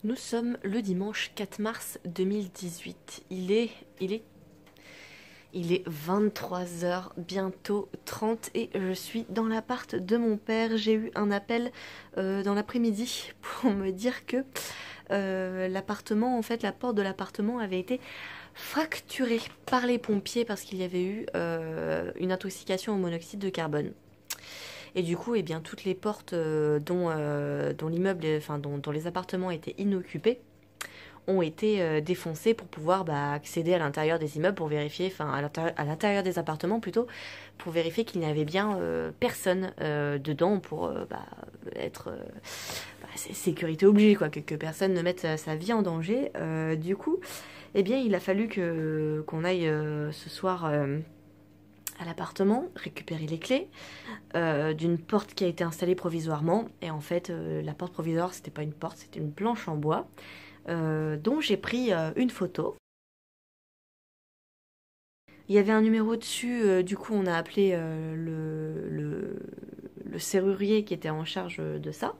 Nous sommes le dimanche 4 mars 2018. Il est 23h, bientôt 30 et je suis dans l'appart de mon père. J'ai eu un appel dans l'après-midi pour me dire que l'appartement, en fait, la porte de l'appartement avait été fracturée par les pompiers parce qu'il y avait eu une intoxication au monoxyde de carbone. Et du coup, eh bien, toutes les portes dont l'immeuble, enfin dont les appartements étaient inoccupés, ont été défoncées pour pouvoir accéder à l'intérieur des immeubles pour vérifier, enfin à l'intérieur des appartements plutôt, pour vérifier qu'il n'y avait bien personne dedans pour être sécurité obligée quoi, que personne ne mette sa vie en danger. Du coup, eh bien, il a fallu qu'on aille ce soir à l'appartement, récupérer les clés d'une porte qui a été installée provisoirement. Et en fait, la porte provisoire, c'était pas une porte, c'était une planche en bois dont j'ai pris une photo. Il y avait un numéro dessus, du coup on a appelé le serrurier qui était en charge de ça.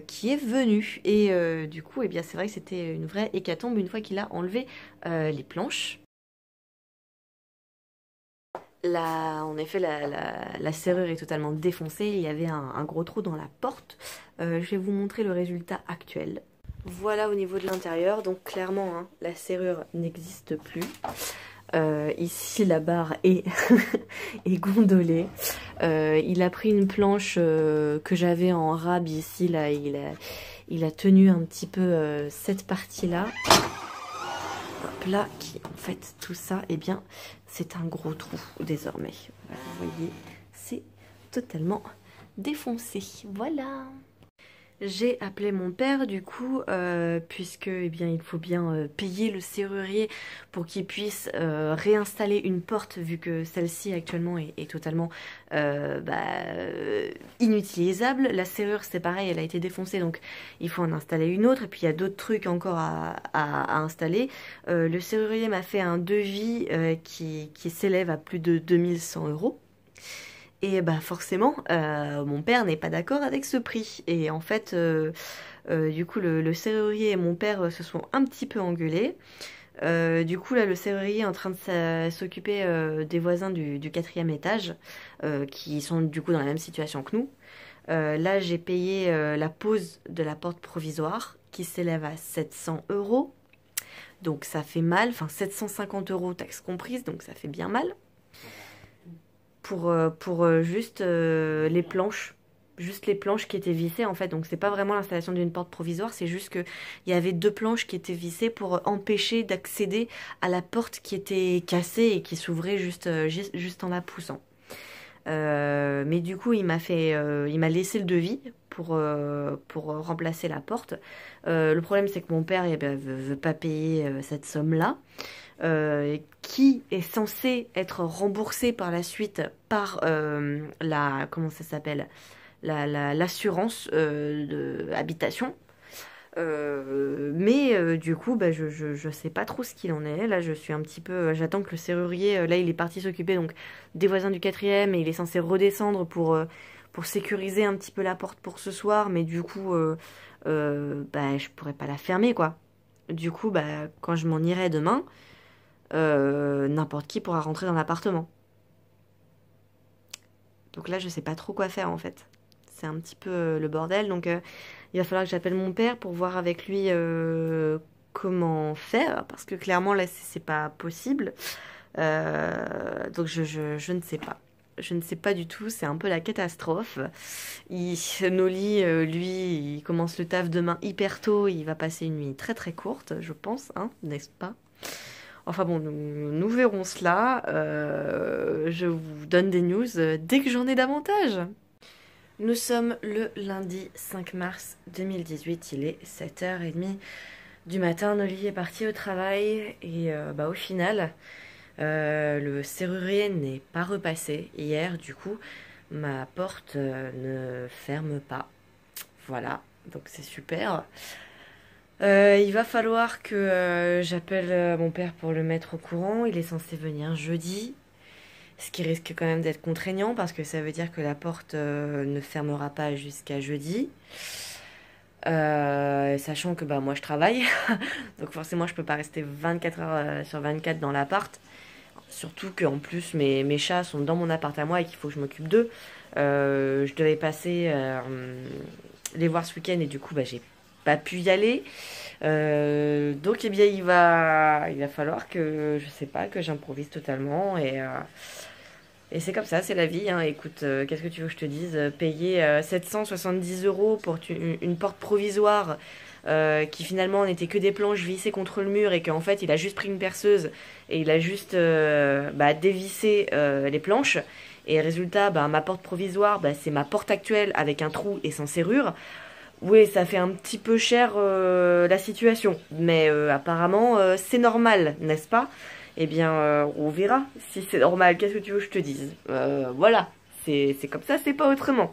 Qui est venu et du coup eh bien c'est vrai que c'était une vraie hécatombe une fois qu'il a enlevé les planches. Là, en effet, la serrure est totalement défoncée. Il y avait un gros trou dans la porte. Je vais vous montrer le résultat actuel. Voilà au niveau de l'intérieur. Donc clairement, hein, la serrure n'existe plus. Ici, la barre est, est gondolée. Il a pris une planche que j'avais en rab ici. Là, il a tenu un petit peu cette partie-là. Hop là, qui en fait tout ça, eh bien c'est un gros trou désormais. Vous voyez, c'est totalement défoncé. Voilà. J'ai appelé mon père du coup, puisque eh bien, il faut bien payer le serrurier pour qu'il puisse réinstaller une porte, vu que celle-ci actuellement est totalement inutilisable. La serrure c'est pareil, elle a été défoncée, donc il faut en installer une autre, et puis il y a d'autres trucs encore à installer. Le serrurier m'a fait un devis qui s'élève à plus de 2100 €. Et bah forcément, mon père n'est pas d'accord avec ce prix. Et en fait, du coup, le serrurier et mon père se sont un petit peu engueulés. Du coup, là, le serrurier est en train de s'occuper des voisins du quatrième étage, qui sont du coup dans la même situation que nous. Là, j'ai payé la pose de la porte provisoire, qui s'élève à 700 €. Donc ça fait mal, enfin 750 € taxes comprises, donc ça fait bien mal. Pour juste les planches. Juste les planches qui étaient vissées en fait. Donc c'est pas vraiment l'installation d'une porte provisoire, c'est juste qu'il y avait deux planches qui étaient vissées pour empêcher d'accéder à la porte qui était cassée et qui s'ouvrait juste en la poussant. Mais du coup il m'a laissé le devis pour remplacer la porte. Le problème c'est que mon père veut pas payer cette somme-là. Qui est censé être remboursé par la suite par comment ça s'appelle, l'assurance de habitation. Mais du coup, je sais pas trop ce qu'il en est. Là, je suis un petit peu. J'attends que le serrurier. Là, il est parti s'occuper donc des voisins du quatrième et il est censé redescendre pour sécuriser un petit peu la porte pour ce soir. Mais du coup, je pourrais pas la fermer quoi. Du coup, quand je m'en irai demain. N'importe qui pourra rentrer dans l'appartement. Donc là, je sais pas trop quoi faire en fait. C'est un petit peu le bordel. Donc il va falloir que j'appelle mon père pour voir avec lui comment faire. Parce que clairement, là, c'est pas possible. Donc je ne sais pas. Je ne sais pas du tout. C'est un peu la catastrophe. Noli, lui, il commence le taf demain hyper tôt. Il va passer une nuit très très courte, je pense, hein, n'est-ce pas? Enfin bon, nous verrons cela. Je vous donne des news dès que j'en ai davantage. Nous sommes le lundi 5 mars 2018. Il est 7h30 du matin. Noli est parti au travail. Et au final, le serrurier n'est pas repassé hier. Du coup, ma porte ne ferme pas. Voilà, donc c'est super. Il va falloir que j'appelle mon père pour le mettre au courant. Il est censé venir jeudi, ce qui risque quand même d'être contraignant parce que ça veut dire que la porte ne fermera pas jusqu'à jeudi. Sachant que bah, moi je travaille, donc forcément je peux pas rester 24 heures sur 24 dans l'appart. Surtout qu'en plus mes chats sont dans mon appart à moi et qu'il faut que je m'occupe d'eux. Je devais passer les voir ce week-end et du coup bah, j'ai pas pu y aller. Donc eh bien il va falloir que je sais pas que j'improvise totalement et c'est comme ça, c'est la vie, hein. Écoute, qu'est-ce que tu veux que je te dise? Payer 770 euros pour une porte provisoire qui finalement n'était que des planches vissées contre le mur et qu'en fait il a juste pris une perceuse et il a juste bah, dévissé les planches. Et résultat, bah, ma porte provisoire, bah, c'est ma porte actuelle avec un trou et sans serrure. Oui, ça fait un petit peu cher la situation, mais apparemment c'est normal, n'est-ce pas? Eh bien, on verra si c'est normal. Qu'est-ce que tu veux que je te dise? Voilà, c'est comme ça, c'est pas autrement.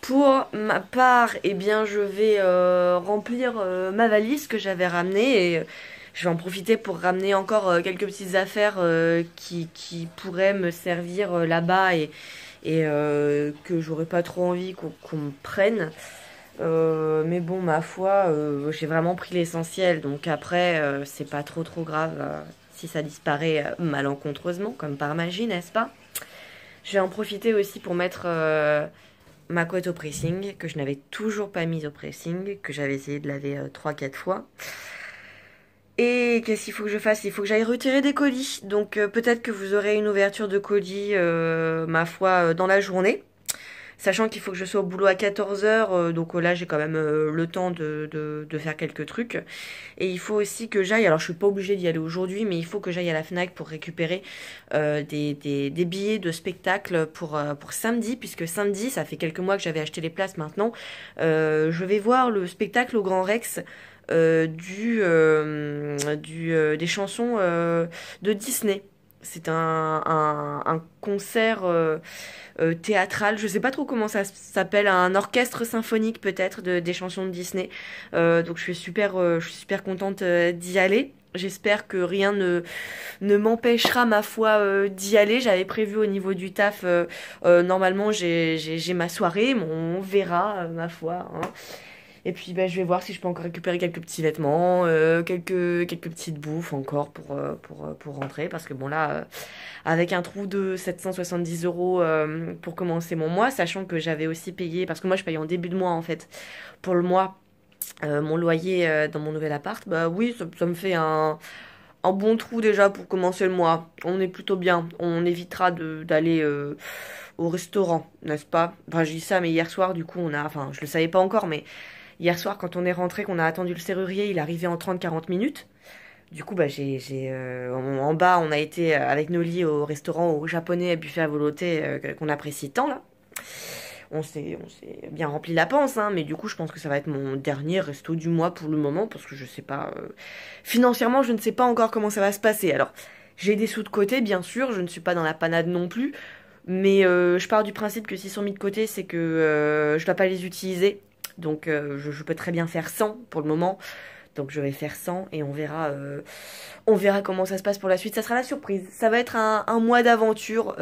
Pour ma part, eh bien, je vais remplir ma valise que j'avais ramenée et je vais en profiter pour ramener encore quelques petites affaires qui pourraient me servir là-bas et que j'aurais pas trop envie qu'on me prenne. Mais bon, ma foi, j'ai vraiment pris l'essentiel, donc après, c'est pas trop grave si ça disparaît malencontreusement, comme par magie, n'est-ce pas? Je vais en profiter aussi pour mettre ma couette au pressing, que je n'avais toujours pas mise au pressing, que j'avais essayé de laver 3-4 fois. Et qu'est-ce qu'il faut que je fasse? Il faut que j'aille retirer des colis, donc peut-être que vous aurez une ouverture de colis, ma foi, dans la journée. Sachant qu'il faut que je sois au boulot à 14 heures, donc là j'ai quand même le temps de faire quelques trucs. Et il faut aussi que j'aille, alors je suis pas obligée d'y aller aujourd'hui, mais il faut que j'aille à la Fnac pour récupérer des billets de spectacle pour samedi, puisque samedi, ça fait quelques mois que j'avais acheté les places maintenant. Je vais voir le spectacle au Grand Rex des chansons de Disney. C'est un concert théâtral, je sais pas trop comment ça s'appelle, un orchestre symphonique peut-être des chansons de Disney. Donc je suis super contente d'y aller. J'espère que rien ne m'empêchera ma foi d'y aller. J'avais prévu au niveau du taf, normalement j'ai ma soirée, mais on verra ma foi, hein. Et puis bah, je vais voir si je peux encore récupérer quelques petits vêtements, quelques petites bouffes encore pour rentrer. Parce que bon là, avec un trou de 770 euros pour commencer mon mois, sachant que j'avais aussi payé, parce que moi je paye en début de mois en fait, pour le mois, mon loyer dans mon nouvel appart, bah oui, ça me fait un bon trou déjà pour commencer le mois. On est plutôt bien, on évitera d'aller au restaurant, n'est-ce pas? Enfin je dis ça, mais hier soir du coup enfin je le savais pas encore, mais... Hier soir, quand on est rentré, qu'on a attendu le serrurier, il arrivait en 30-40 minutes. Du coup, bah, en bas, on a été avec nos lits au restaurant au japonais buffet à volonté qu'on apprécie tant, là. On s'est bien rempli la panse, hein, mais du coup, je pense que ça va être mon dernier resto du mois pour le moment, parce que je sais pas... financièrement, je ne sais pas encore comment ça va se passer. Alors, j'ai des sous de côté, bien sûr, je ne suis pas dans la panade non plus, mais je pars du principe que s'ils sont mis de côté, c'est que je dois pas les utiliser. Donc je peux très bien faire 100 pour le moment. Donc je vais faire 100 et on verra comment ça se passe pour la suite. Ça sera la surprise. Ça va être un mois d'aventure.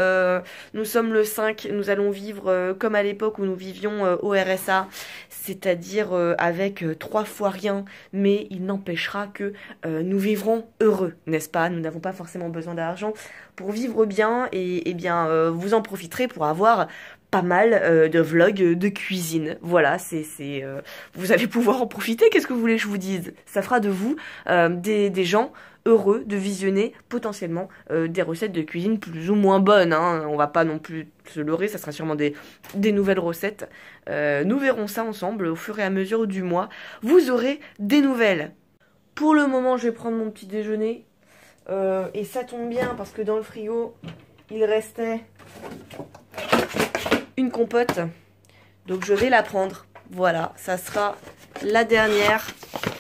Nous sommes le 5. Nous allons vivre comme à l'époque où nous vivions au RSA. C'est-à-dire avec 3 fois rien. Mais il n'empêchera que nous vivrons heureux, n'est-ce pas? Nous n'avons pas forcément besoin d'argent pour vivre bien. Et bien vous en profiterez pour avoir... pas mal de vlogs de cuisine. Voilà, vous allez pouvoir en profiter. Qu'est-ce que vous voulez que je vous dise? Ça fera de vous des gens heureux de visionner potentiellement des recettes de cuisine plus ou moins bonnes, hein. On va pas non plus se leurrer, ça sera sûrement des nouvelles recettes. Nous verrons ça ensemble au fur et à mesure du mois. Vous aurez des nouvelles. Pour le moment, je vais prendre mon petit déjeuner. Et ça tombe bien parce que dans le frigo, il restait... une compote, donc je vais la prendre. Voilà, ça sera la dernière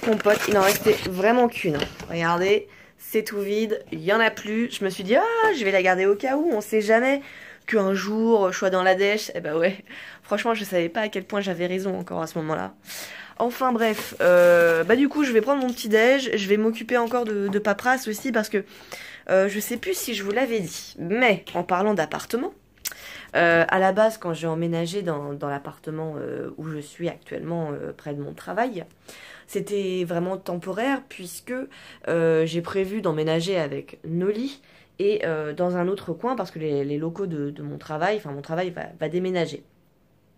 compote. Il n'en restait vraiment qu'une. Regardez, c'est tout vide, il n'y en a plus. Je me suis dit, ah, je vais la garder au cas où, on sait jamais qu'un jour je sois dans la dèche. Et bah ouais, franchement, je savais pas à quel point j'avais raison encore à ce moment-là. Enfin bref, bah du coup, je vais prendre mon petit déj. Je vais m'occuper encore de paperasse aussi parce que je sais plus si je vous l'avais dit, mais en parlant d'appartement, À la base, quand j'ai emménagé dans l'appartement où je suis actuellement, près de mon travail, c'était vraiment temporaire puisque j'ai prévu d'emménager avec Noli et dans un autre coin parce que les locaux de mon travail, enfin mon travail va déménager.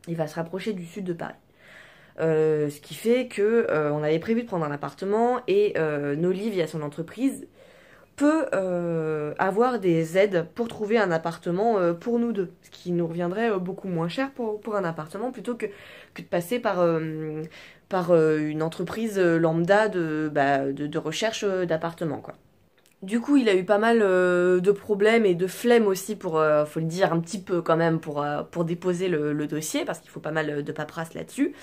Il va se rapprocher du sud de Paris. Ce qui fait que on avait prévu de prendre un appartement et Noli, via son entreprise, peut avoir des aides pour trouver un appartement pour nous deux. Ce qui nous reviendrait beaucoup moins cher pour un appartement plutôt que de passer par une entreprise lambda de recherche d'appartement, quoi. Du coup, il a eu pas mal de problèmes et de flemme aussi pour, faut le dire, un petit peu quand même, pour déposer le dossier, parce qu'il faut pas mal de paperasse là-dessus.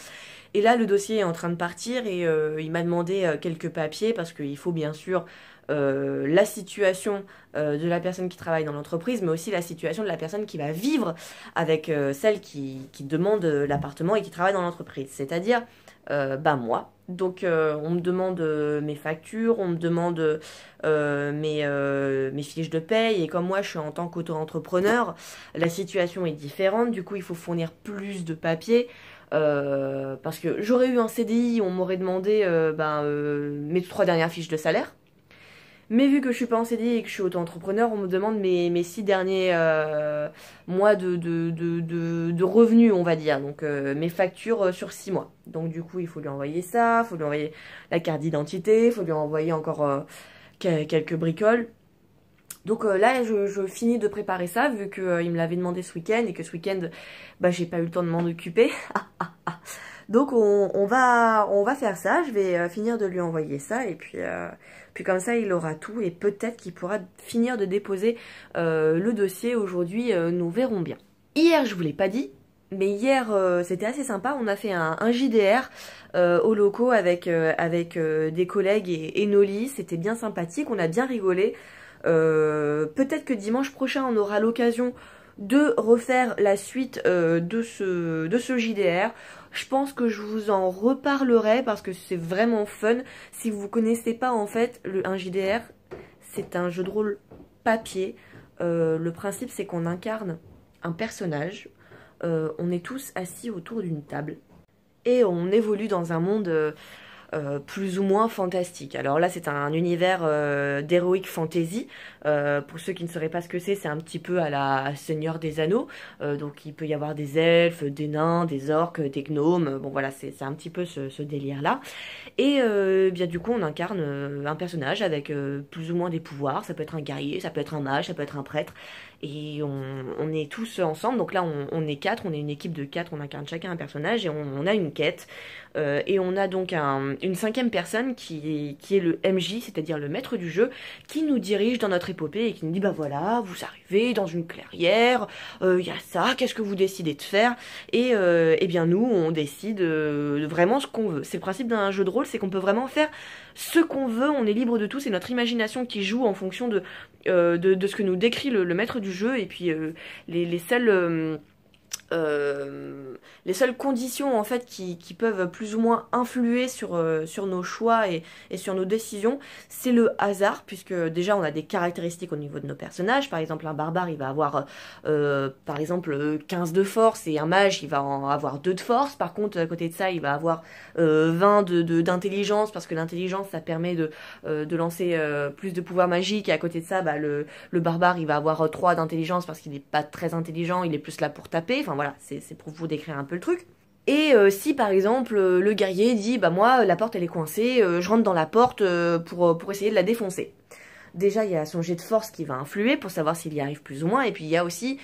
Et là, le dossier est en train de partir et il m'a demandé quelques papiers, parce qu'il faut bien sûr la situation de la personne qui travaille dans l'entreprise, mais aussi la situation de la personne qui va vivre avec celle qui demande l'appartement et qui travaille dans l'entreprise. C'est-à-dire, moi. Donc on me demande mes factures, on me demande mes fiches de paye, et comme moi je suis en tant qu'auto-entrepreneur, la situation est différente, du coup il faut fournir plus de papiers. Parce que j'aurais eu un CDI, on m'aurait demandé mes 3 dernières fiches de salaire. Mais vu que je suis pas en CDI et que je suis auto-entrepreneur, on me demande mes 6 derniers mois de revenus, on va dire. Donc mes factures sur 6 mois. Donc du coup, il faut lui envoyer ça, il faut lui envoyer la carte d'identité, il faut lui envoyer encore quelques bricoles. Donc là, je finis de préparer ça, vu qu'il me l'avait demandé ce week-end et que ce week-end, j'ai pas eu le temps de m'en occuper. Donc on va faire ça, je vais finir de lui envoyer ça et puis comme ça il aura tout et peut-être qu'il pourra finir de déposer le dossier aujourd'hui, nous verrons bien. Hier je vous l'ai pas dit, mais hier c'était assez sympa, on a fait un JDR aux locaux avec des collègues et Noli, c'était bien sympathique, on a bien rigolé. Peut-être que dimanche prochain on aura l'occasion de refaire la suite de ce JDR. Je pense que je vous en reparlerai parce que c'est vraiment fun. Si vous connaissez pas en fait un JDR, c'est un jeu de rôle papier. Le principe c'est qu'on incarne un personnage. On est tous assis autour d'une table et on évolue dans un monde plus ou moins fantastique. Alors là, c'est un univers d'heroic fantasy. Pour ceux qui ne sauraient pas ce que c'est un petit peu à la Seigneur des Anneaux. Donc il peut y avoir des elfes, des nains, des orques, des gnomes. Bon voilà, c'est un petit peu ce délire-là. Et bien du coup, on incarne un personnage avec plus ou moins des pouvoirs. Ça peut être un guerrier, ça peut être un mage, ça peut être un prêtre. Et on est tous ensemble. Donc là, on est 4, on est une équipe de 4, on incarne chacun un personnage et on a une quête. Et on a donc une 5e personne qui est le MJ, c'est-à-dire le maître du jeu, qui nous dirige dans notre épopée et qui nous dit bah voilà, vous arrivez dans une clairière, il y a ça, qu'est-ce que vous décidez de faire? Et bien nous, on décide vraiment ce qu'on veut. C'est le principe d'un jeu de rôle, c'est qu'on peut vraiment faire ce qu'on veut, on est libre de tout, c'est notre imagination qui joue en fonction de ce que nous décrit le maître du jeu, et puis les seules conditions en fait qui peuvent plus ou moins influer sur nos choix et sur nos décisions, c'est le hasard, puisque déjà on a des caractéristiques au niveau de nos personnages. Par exemple, un barbare il va avoir par exemple 15 de force, et un mage il va en avoir 2 de force. Par contre, à côté de ça, il va avoir 20 d'intelligence, parce que l'intelligence ça permet de lancer plus de pouvoirs magiques, et à côté de ça, le barbare il va avoir 3 d'intelligence parce qu'il n'est pas très intelligent, il est plus là pour taper. Enfin voilà, c'est pour vous décrire un peu le truc. Et si par exemple le guerrier dit bah moi la porte elle est coincée, je rentre dans la porte pour essayer de la défoncer. Déjà il y a son jet de force qui va influer pour savoir s'il y arrive plus ou moins, et puis il y a aussi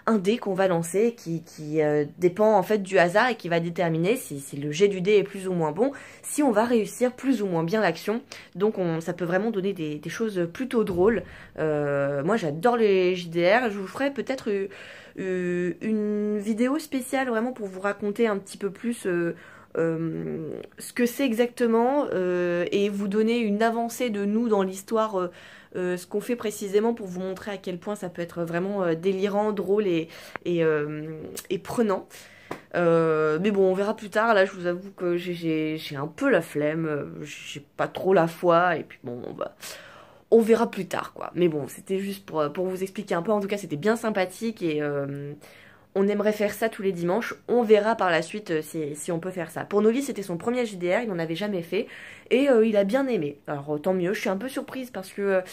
un dé qu'on va lancer qui dépend en fait du hasard et qui va déterminer si le jet du dé est plus ou moins bon, si on va réussir plus ou moins bien l'action. Donc ça peut vraiment donner des choses plutôt drôles. Moi j'adore les JDR, je vous ferai peut-être une vidéo spéciale vraiment pour vous raconter un petit peu plus ce que c'est exactement et vous donner une avancée de nous dans l'histoire, ce qu'on fait précisément, pour vous montrer à quel point ça peut être vraiment délirant, drôle et prenant. Mais bon, on verra plus tard. Là, je vous avoue que j'ai un peu la flemme, j'ai pas trop la foi, et puis bon, on verra plus tard, quoi. Mais bon, c'était juste pour vous expliquer un peu. En tout cas, c'était bien sympathique, et On aimerait faire ça tous les dimanches, on verra par la suite si on peut faire ça. Pour Noli, c'était son premier JDR, il n'en avait jamais fait, et il a bien aimé. Alors tant mieux, je suis un peu surprise parce que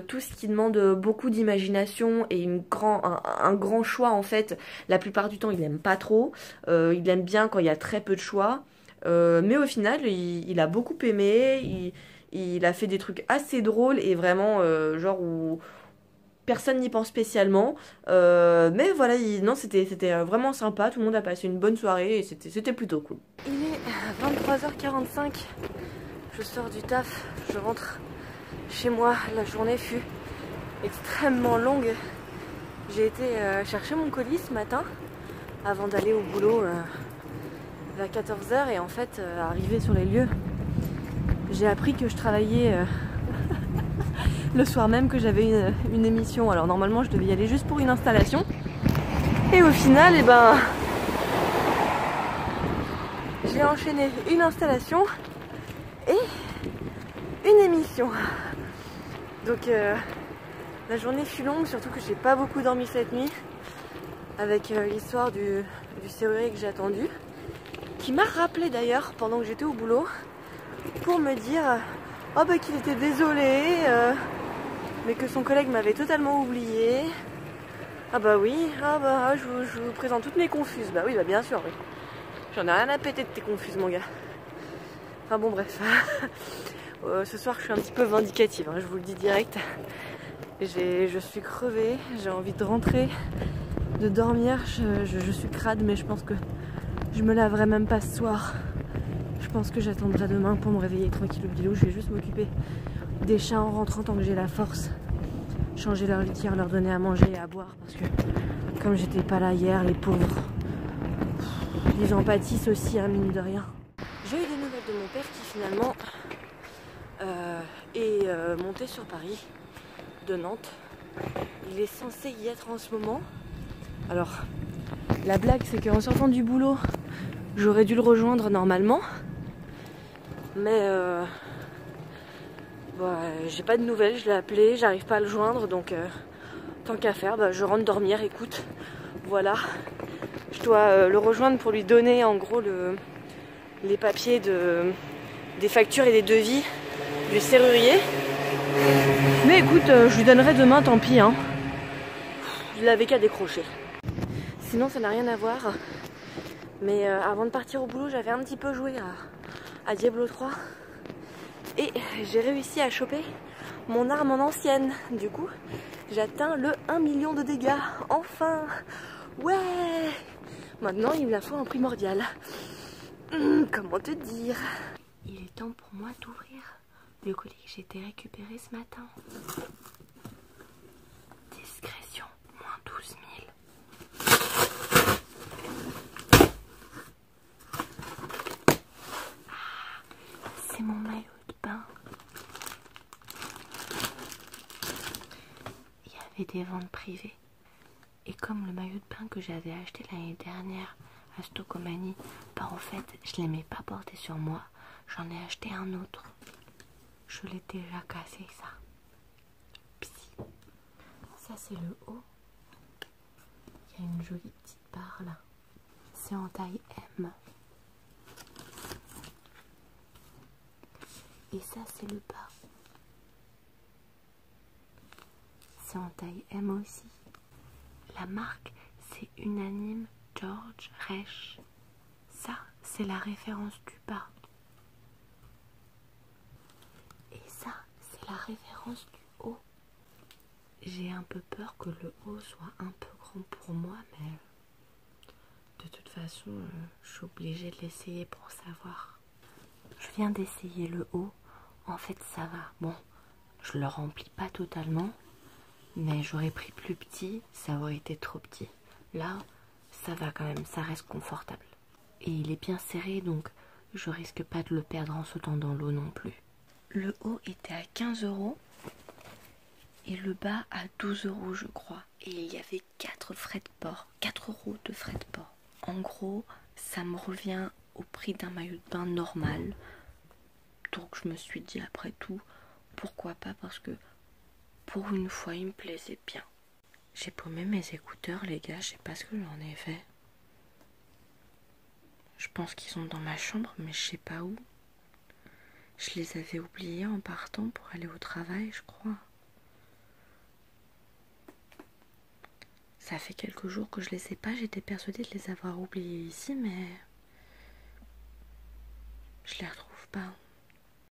tout ce qui demande beaucoup d'imagination et un grand choix en fait, la plupart du temps il n'aime pas trop, il aime bien quand il y a très peu de choix, mais au final il a beaucoup aimé, il a fait des trucs assez drôles et vraiment genre où... Personne n'y pense spécialement, mais voilà, non, c'était vraiment sympa, tout le monde a passé une bonne soirée et c'était plutôt cool. Il est 23h45, je sors du taf, je rentre chez moi, la journée fut extrêmement longue. J'ai été chercher mon colis ce matin, avant d'aller au boulot vers 14h et en fait, arrivé sur les lieux, j'ai appris que je travaillais... le soir même que j'avais une émission. Alors normalement je devais y aller juste pour une installation. Et au final, j'ai enchaîné une installation et une émission. Donc la journée fut longue, surtout que j'ai pas beaucoup dormi cette nuit. Avec l'histoire du serrurier que j'ai attendu. Qui m'a rappelé d'ailleurs pendant que j'étais au boulot pour me dire oh bah qu'il était désolé. Mais que son collègue m'avait totalement oublié. Ah bah oui, je vous présente toutes mes confuses. Bah oui, bah bien sûr, oui. J'en ai rien à péter de tes confuses, mon gars. Enfin bon, bref. Ce soir, je suis un petit peu vindicative, hein, je vous le dis direct. Je suis crevée, j'ai envie de rentrer, de dormir. Je suis crade, mais je pense que je me laverai même pas ce soir. Je pense que j'attendrai demain pour me réveiller tranquille au bilou. Je vais juste m'occuper des chats en rentrant tant que j'ai la force. Changer leur litière, leur donner à manger et à boire parce que comme j'étais pas là hier, les pauvres, ils en pâtissent aussi, hein, mine de rien. J'ai eu des nouvelles de mon père qui finalement est monté sur Paris, de Nantes. Il est censé y être en ce moment. Alors, la blague c'est qu'en sortant du boulot, j'aurais dû le rejoindre normalement. Mais j'ai pas de nouvelles, je l'ai appelé, j'arrive pas à le joindre, donc tant qu'à faire, je rentre dormir, écoute, voilà. Je dois le rejoindre pour lui donner en gros les papiers des factures et des devis du serrurier. Mais écoute, je lui donnerai demain, tant pis, hein. Je l'avais qu'à décrocher. Sinon ça n'a rien à voir, mais avant de partir au boulot, j'avais un petit peu joué à Diablo 3. Et j'ai réussi à choper mon arme en ancienne. Du coup, j'atteins le 1 million de dégâts. Enfin! Ouais! Maintenant, il me la faut en primordial. Comment te dire? Il est temps pour moi d'ouvrir le colis que j'ai été récupéré ce matin. Discrétion, moins 12 000. C'est mon maillot de bain. Il y avait des ventes privées. Et comme le maillot de bain que j'avais acheté l'année dernière à Stocomanie, en fait, je l'aimais pas porter sur moi. J'en ai acheté un autre. Je l'ai déjà cassé, ça. Psy. Ça, c'est le haut. Il y a une jolie petite barre là. C'est en taille M. Et ça, c'est le bas. C'est en taille M aussi. La marque, c'est Unanime George Reich. Ça, c'est la référence du bas. Et ça, c'est la référence du haut. J'ai un peu peur que le haut soit un peu grand pour moi, mais de toute façon, je suis obligée de l'essayer pour savoir. Je viens d'essayer le haut. En fait, ça va. Bon, je le remplis pas totalement, mais j'aurais pris plus petit, ça aurait été trop petit. Là, ça va quand même, ça reste confortable. Et il est bien serré, donc je risque pas de le perdre en sautant dans l'eau non plus. Le haut était à 15 € et le bas à 12 € je crois. Et il y avait 4 frais de port, 4 € de frais de port. En gros, ça me revient au prix d'un maillot de bain normal. Donc je me suis dit après tout, pourquoi pas, parce que pour une fois il me plaisait bien. J'ai paumé mes écouteurs, les gars, je sais pas ce que j'en ai fait. Je pense qu'ils sont dans ma chambre, mais je sais pas où. Je les avais oubliés en partant pour aller au travail, je crois. Ça fait quelques jours que je les ai pas, j'étais persuadée de les avoir oubliés ici, mais je les retrouve pas.